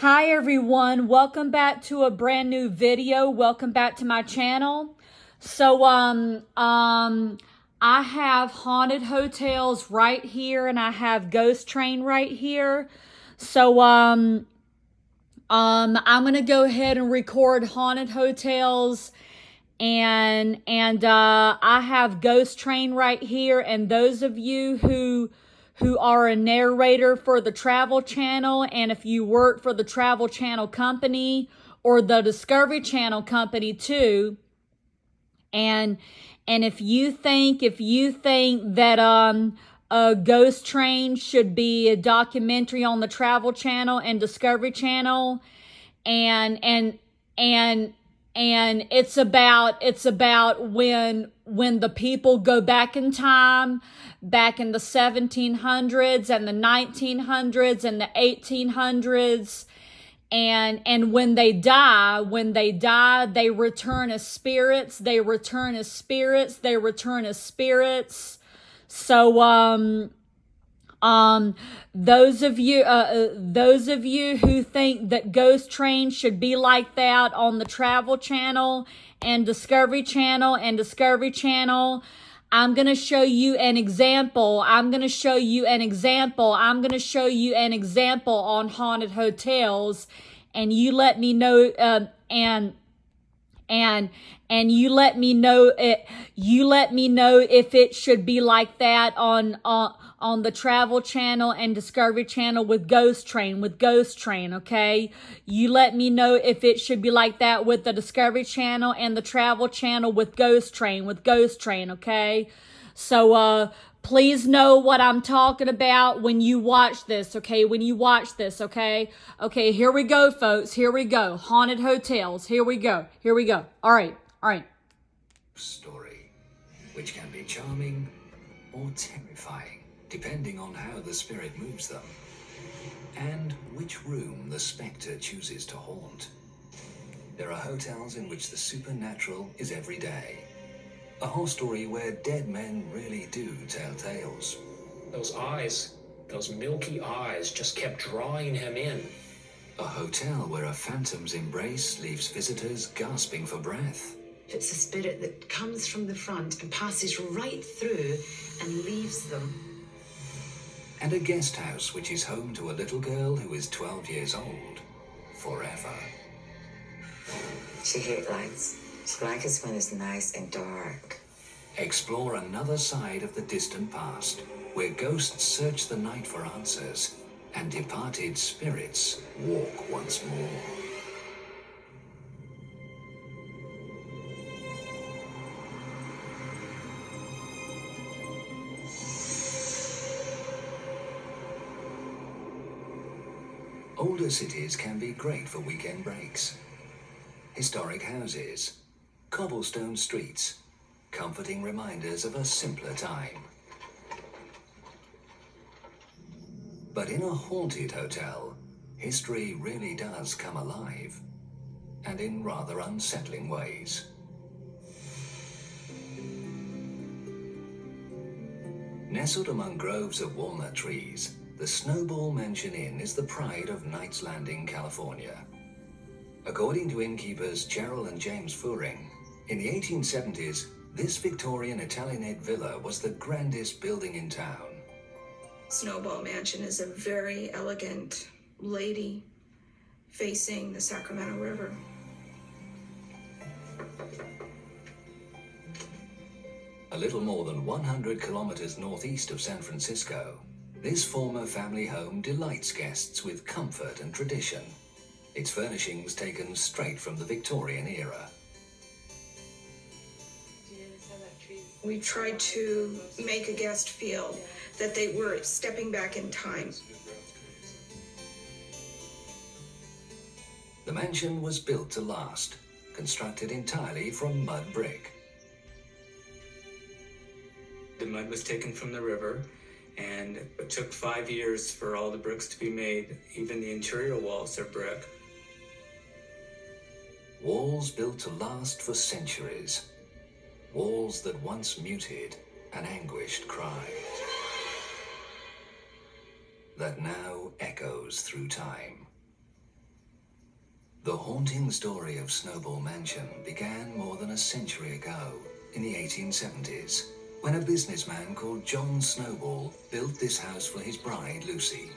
Hi everyone, welcome back to a brand new video. Welcome back to my channel. I have haunted hotels right here and I have Ghost Train right here. I'm gonna go ahead and record haunted hotels and I have Ghost Train right here. And those of you who are a narrator for the Travel Channel, and if you work for the Travel Channel company or the Discovery Channel company too, and if you think that a Ghost Train should be a documentary on the Travel Channel and Discovery Channel, and and and and it's about when the people go back in time, back in the 1700s and the 1900s and the 1800s, and when they die, they return as spirits. So those of you who think that Ghost Train should be like that on the Travel Channel and Discovery Channel I'm going to show you an example. I'm going to show you an example on haunted hotels, and you let me know and you let me know if it should be like that on the Travel Channel and Discovery Channel with Ghost Train, okay? You let me know if it should be like that with the Discovery Channel and the Travel Channel with Ghost Train, okay? So please know what I'm talking about when you watch this, okay? Okay, here we go, folks. Here we go. Haunted hotels. Here we go. All right. Story, which can be charming or terrifying, depending on how the spirit moves them, and which room the spectre chooses to haunt. There are hotels in which the supernatural is every day. A horror story where dead men really do tell tales. Those eyes, those milky eyes, just kept drawing him in. A hotel where a phantom's embrace leaves visitors gasping for breath. It's a spirit that comes from the front and passes right through and leaves them. And a guest house which is home to a little girl who is 12 years old forever. She hates lights. She likes it when it's nice and dark. Explore another side of the distant past, where ghosts search the night for answers and departed spirits walk once more. Older cities can be great for weekend breaks. Historic houses, cobblestone streets, comforting reminders of a simpler time. But in a haunted hotel, history really does come alive, and in rather unsettling ways. Nestled among groves of walnut trees, the Snowball Mansion Inn is the pride of Knights Landing, California. According to innkeepers Cheryl and James Furing, in the 1870s, this Victorian Italianate villa was the grandest building in town. Snowball Mansion is a very elegant lady facing the Sacramento River. A little more than 100 kilometers northeast of San Francisco, this former family home delights guests with comfort and tradition. Its furnishings taken straight from the Victorian era. We tried to make a guest feel that they were stepping back in time. The mansion was built to last, constructed entirely from mud brick. The mud was taken from the river, and it took 5 years for all the bricks to be made. Even the interior walls are brick. Walls built to last for centuries. Walls that once muted an anguished cry, that now echoes through time. The haunting story of Snowball Mansion began more than a century ago, in the 1870s, when a businessman called John Snowball built this house for his bride, Lucy.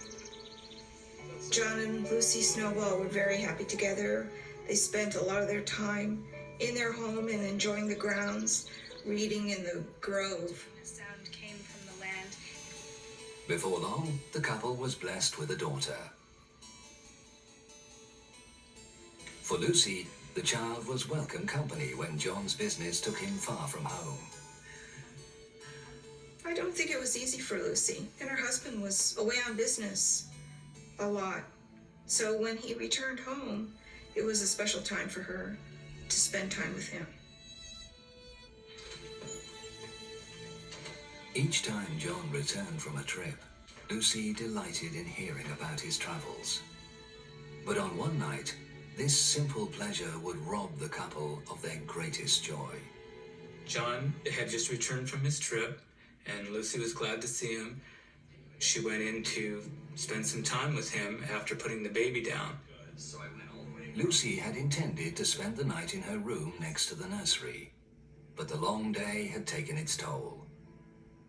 John and Lucy Snowball were very happy together. They spent a lot of their time in their home and enjoying the grounds, reading in the grove. The sound came from the land. Before long, the couple was blessed with a daughter. For Lucy, the child was welcome company when John's business took him far from home. I don't think it was easy for Lucy, and her husband was away on business a lot. So when he returned home, it was a special time for her to spend time with him. Each time John returned from a trip, Lucy delighted in hearing about his travels. But on one night, this simple pleasure would rob the couple of their greatest joy. John had just returned from his trip, and Lucy was glad to see him. She went in to spend some time with him after putting the baby down. Lucy had intended to spend the night in her room next to the nursery, but the long day had taken its toll.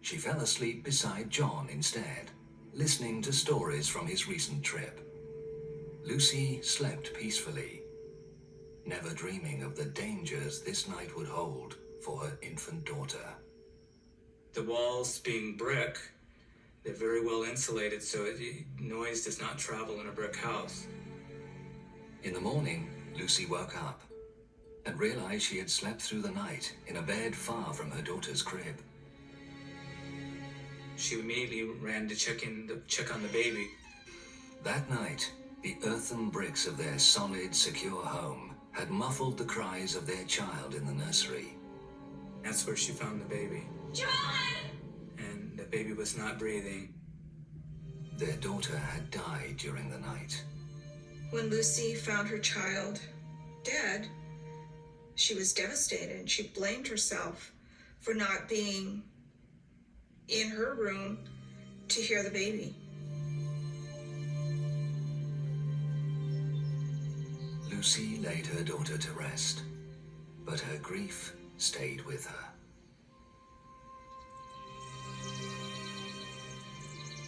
She fell asleep beside John instead, listening to stories from his recent trip. Lucy slept peacefully, never dreaming of the dangers this night would hold for her infant daughter. The walls being brick, they're very well insulated so noise does not travel in a brick house. In the morning, Lucy woke up and realized she had slept through the night in a bed far from her daughter's crib. She immediately ran to check on the baby. That night, the earthen bricks of their solid, secure home had muffled the cries of their child in the nursery. That's where she found the baby. John! And the baby was not breathing. Their daughter had died during the night. When Lucy found her child dead, she was devastated. She blamed herself for not being in her room to hear the baby. Lucy laid her daughter to rest, but her grief stayed with her.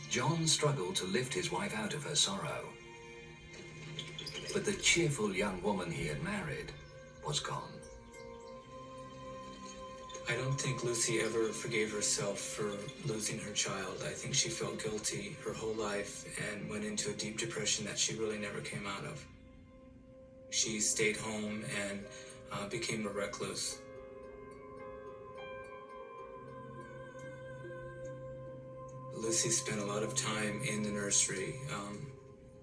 John struggled to lift his wife out of her sorrow, but the cheerful young woman he had married was gone. I don't think Lucy ever forgave herself for losing her child. I think she felt guilty her whole life and went into a deep depression that she really never came out of. She stayed home and became a recluse. Lucy spent a lot of time in the nursery.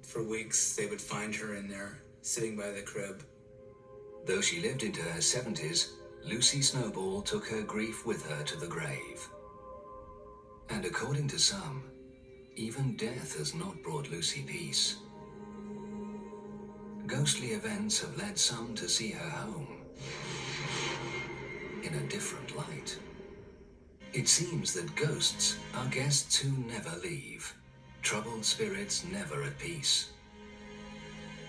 For weeks, they would find her in there, sitting by the crib. Though she lived into her 70s, Lucy Snowball took her grief with her to the grave. And according to some, even death has not brought Lucy peace. Ghostly events have led some to see her home in a different light. It seems that ghosts are guests who never leave, troubled spirits never at peace.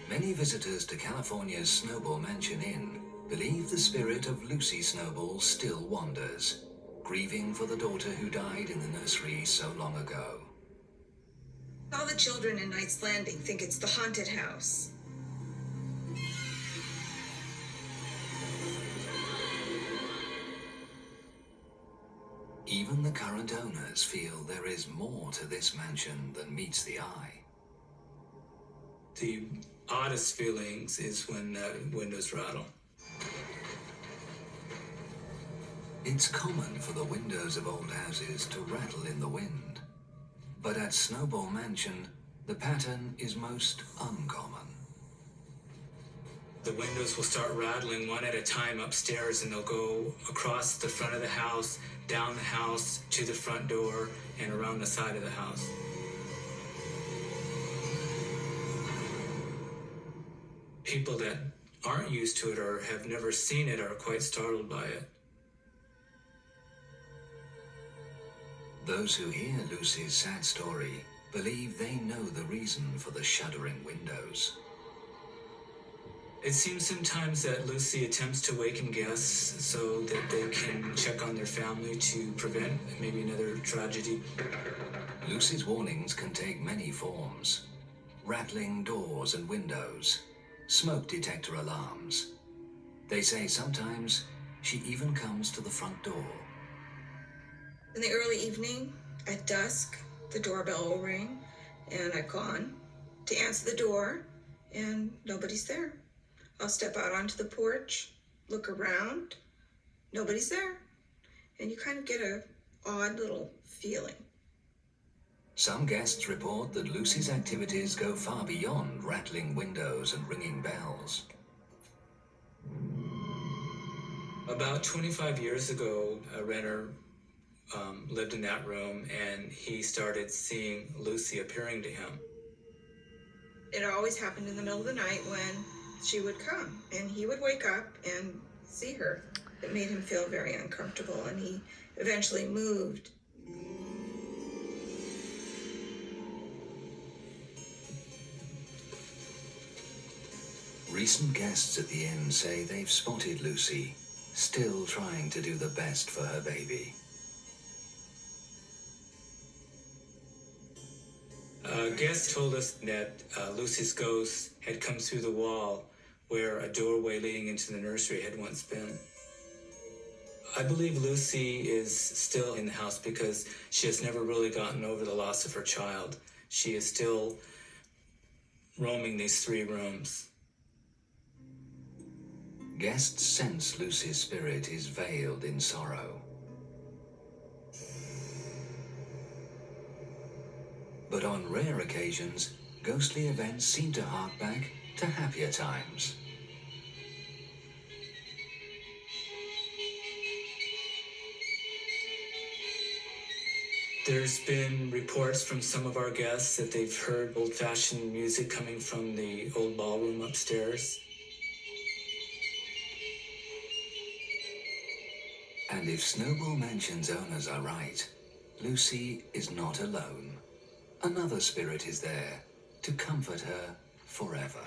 Many visitors to California's Snowball Mansion Inn believe the spirit of Lucy Snowball still wanders, grieving for the daughter who died in the nursery so long ago. All the children in Knight's Landing think it's the haunted house. Even the current owners feel there is more to this mansion than meets the eye. The oddest feelings is when the windows rattle. It's common for the windows of old houses to rattle in the wind. But at Snowball Mansion, the pattern is most uncommon. The windows will start rattling one at a time upstairs, and they'll go across the front of the house, down the house, to the front door, and around the side of the house. People that aren't used to it or have never seen it are quite startled by it. Those who hear Lucy's sad story believe they know the reason for the shuddering windows. It seems sometimes that Lucy attempts to waken guests so that they can check on their family to prevent maybe another tragedy. Lucy's warnings can take many forms. Rattling doors and windows, smoke detector alarms. They say sometimes she even comes to the front door. In the early evening, at dusk, the doorbell will ring, and I've gone to answer the door, and nobody's there. I'll step out onto the porch, look around, nobody's there. And you kind of get a odd little feeling. Some guests report that Lucy's activities go far beyond rattling windows and ringing bells. About 25 years ago, a renter lived in that room, and he started seeing Lucy appearing to him. It always happened in the middle of the night when she would come, and he would wake up and see her. It made him feel very uncomfortable, and he eventually moved. Recent guests at the inn say they've spotted Lucy, still trying to do the best for her baby. Guests told us that Lucy's ghost had come through the wall where a doorway leading into the nursery had once been. I believe Lucy is still in the house because she has never really gotten over the loss of her child. She is still roaming these 3 rooms. Guests sense Lucy's spirit is veiled in sorrow. But on rare occasions, ghostly events seem to hark back to happier times. There's been reports from some of our guests that they've heard old-fashioned music coming from the old ballroom upstairs. And if Snowball Mansion's owners are right, Lucy is not alone. Another spirit is there to comfort her forever.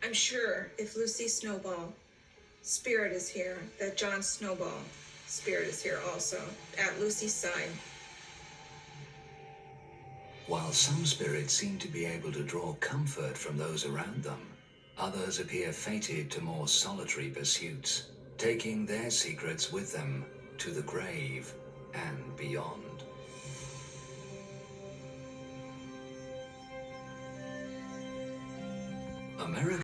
I'm sure if Lucy Snowball spirit is here, that John Snowball spirit is here also, at Lucy's side. While some spirits seem to be able to draw comfort from those around them, others appear fated to more solitary pursuits, taking their secrets with them to the grave and beyond. America